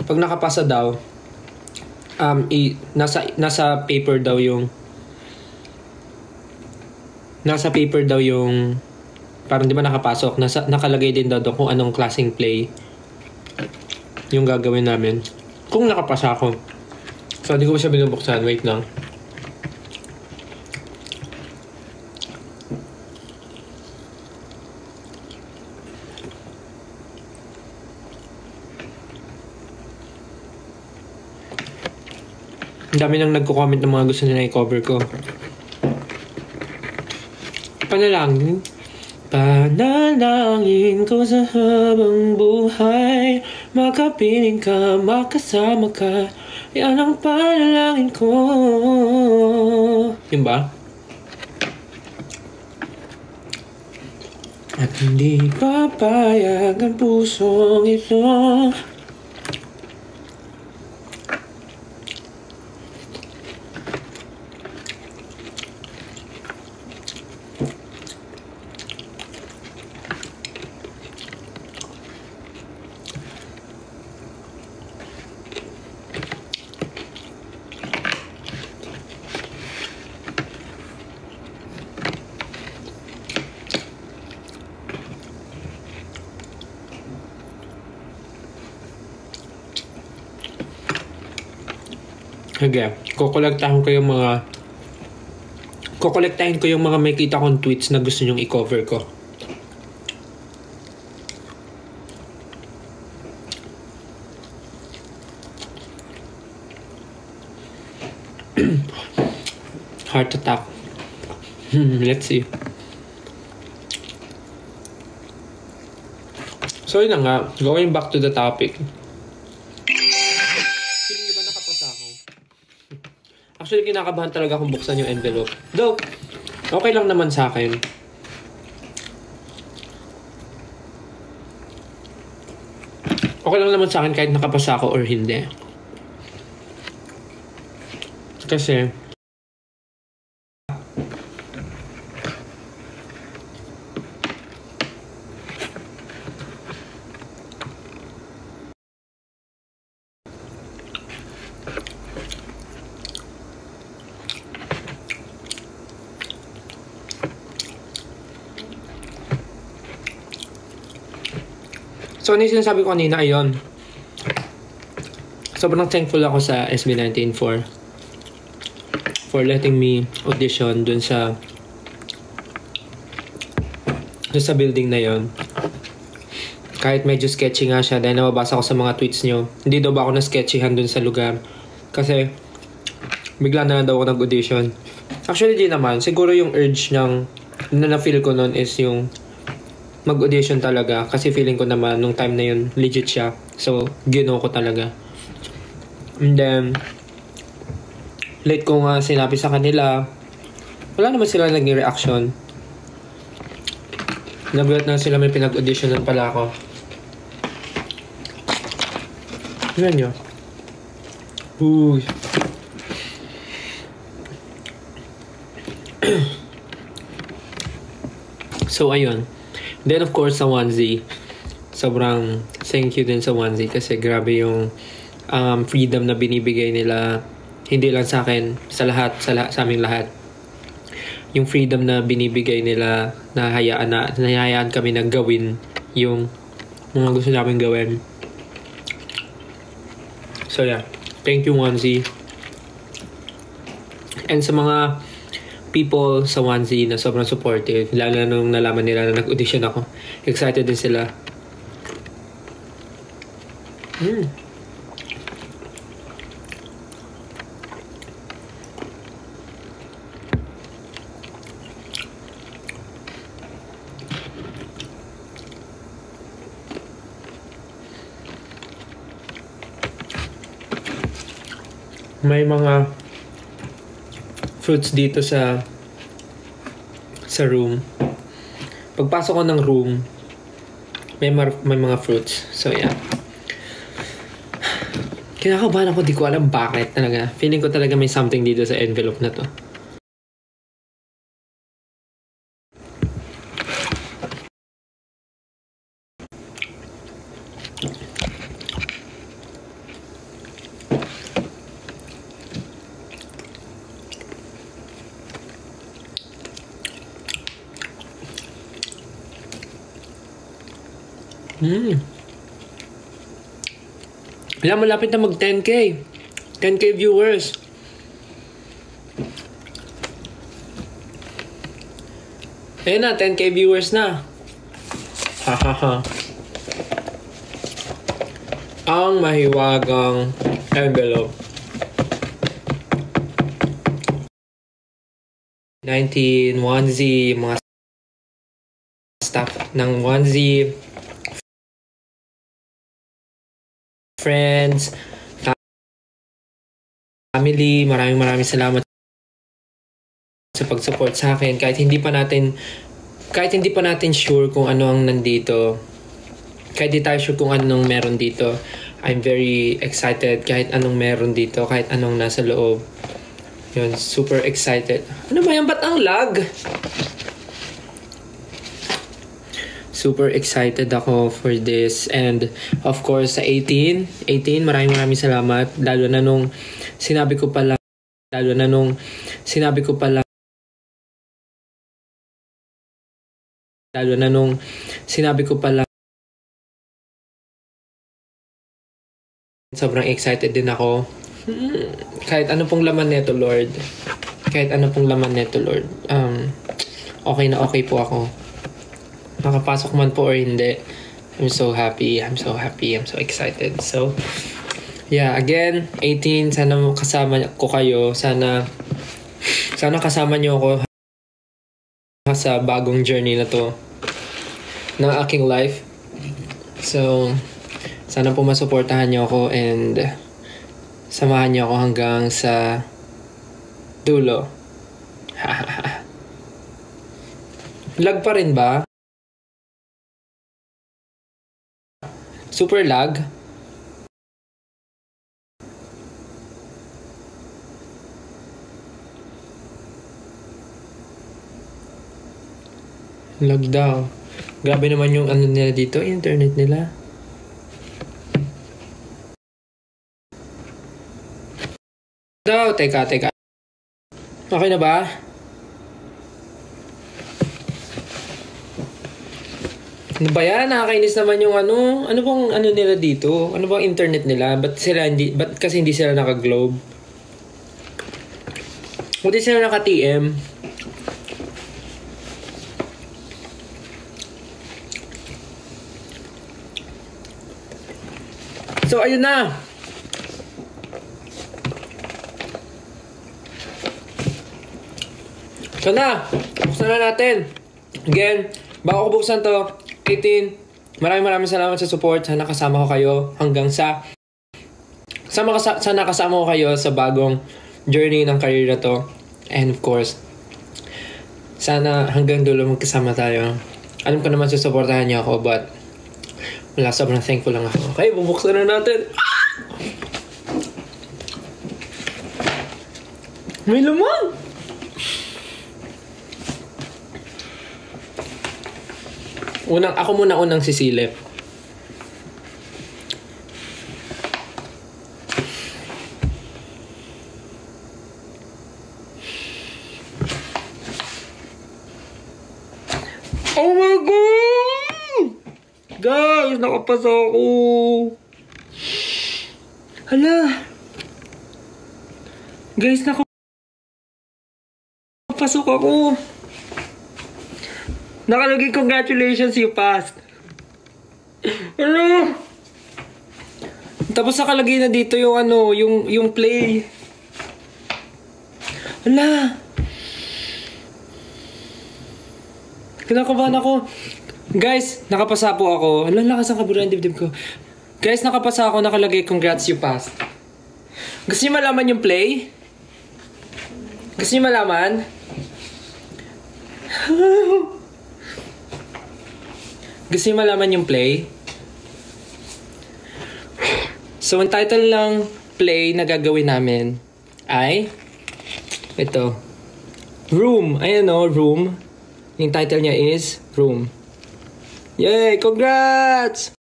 Pag nakapasa daw, nasa paper daw yung parang di ba nakapasok, nakalagay din daw kung anong klaseng play yung gagawin namin. Kung nakapasa ako. So, hindi ko siya binubuksan. Wait lang. Ang dami nang nagko-comment ng mga gusto nila i-cover ko. Panalangin ko sa habang buhay, makapiling ka, makasama ka, yan ang panalangin ko. Yun ba? At hindi papayag ang pusong ito. Okay, kukolektahin ko yung mga may kita kong tweets na gusto nyong i-cover ko. Heart attack. Let's see. So yun na nga, going back to the topic. Actually, kinakabahan talaga akong buksan yung envelope. Though, okay lang naman sa akin. Okay lang naman sa akin kahit nakapasa ako or hindi. Kasi, so, ano yung sinasabi ko kanina, ayun. Sobrang thankful ako sa SB19 for letting me audition dun sa building na yon. Kahit medyo sketchy nga siya dahil nababasa ko sa mga tweets nyo. Hindi daw ba ako na-sketchyhan dun sa lugar. Kasi, bigla na daw ako nag-audition. Actually, di naman. Siguro yung urge na na-feel ko nun is yung mag-audition talaga kasi feeling ko naman nung time na yun legit siya, so ginawa ko talaga. And then late ko nga sinabi sa kanila, wala naman sila naging reaction. Nagulat na sila may pinag-auditionan pala ako. Tignan nyo. Uy. So ayun. Then of course sa Onesie, sobrang thank you din sa Onesie kasi grabe yung freedom na binibigay nila, hindi lang sa akin, sa aming lahat. Yung freedom na binibigay nila, nahayaan kami na gawin yung mga gusto namin gawin. So yeah, thank you Onesie. And sa mga people sa Onesie na sobrang supportive, lalo na nung nalaman nila na nag-audition ako, excited din sila. May mga fruits dito sa room. Pagpasok ko ng room, may mga fruits. So yeah. Kinakabahan ako, di ko alam bakit talaga. Feeling ko talaga may something dito sa envelope na to. Alam, malapit na mag 10K. 10K viewers. Ayun na, 10K viewers na. Hahaha. Ang mahiwagang envelope. 19 onesie, mga stuff ng onesie. Friends, family, maraming salamat sa pag-support sa akin kahit hindi pa natin sure kung ano ang nandito. Kahit di tayo sure kung anong meron dito. I'm very excited kahit anong meron dito, kahit anong nasa loob. Yun, super excited. Ano ba yan? Ba't ang lag? Super excited ako for this. And of course, sa 18, maraming salamat. Lalo na nung sinabi ko pa lang sobrang excited din ako. Kahit ano pong laman neto, Lord. Okay na okay po ako. Nakapasok man po or hindi. I'm so happy. I'm so excited. So, yeah, again, 18, sana kasama ko kayo. Sana kasama niyo ako sa bagong journey na to ng aking life. So, sana po masuportahan niyo ako and samahan niyo ako hanggang sa dulo. Lag pa rin ba? Super lag? Lag daw. Grabe naman yung ano nila dito, internet nila. Daw, teka. Okay na ba? Ano ba yan? Nakakainis naman yung ano. Ano bang ano nila dito? Ano bang internet nila? Ba't kasi hindi sila naka-globe? Hindi sila naka-TM? So, ayun na. So na, buksan na natin. Again, bago ko buksan to, 18, maraming salamat sa support. Sana kasama ko kayo hanggang sana kasama ko kayo sa bagong journey ng career na to. And of course, sana hanggang dulo magkasama tayo. Alam ko naman susuportahan niyo ako, but wala, sobrang thankful lang ako. Okay, bubuksan na natin. May laman! Ako muna unang sisilip. Oh my God! Guys, nakapasa ako. Hala. Guys, nakapasok ako. Nakalagay, congratulations, you passed. Ano? Tapos nakalagay na dito yung ano, yung play. Hala. Kinakabahan ako. Guys, nakapasa po ako. Hala, lakas ang kabura ng dibdib ko. Guys, nakapasa ako, nakalagay, congrats, you passed. Gusto niyo malaman yung play? Gusto niyo malaman? Gusto niyo malaman yung play? So, ang title ng play na gagawin namin ay ito. Room. Ayan o, Room. Yung title niya is Room. Yay! Congrats!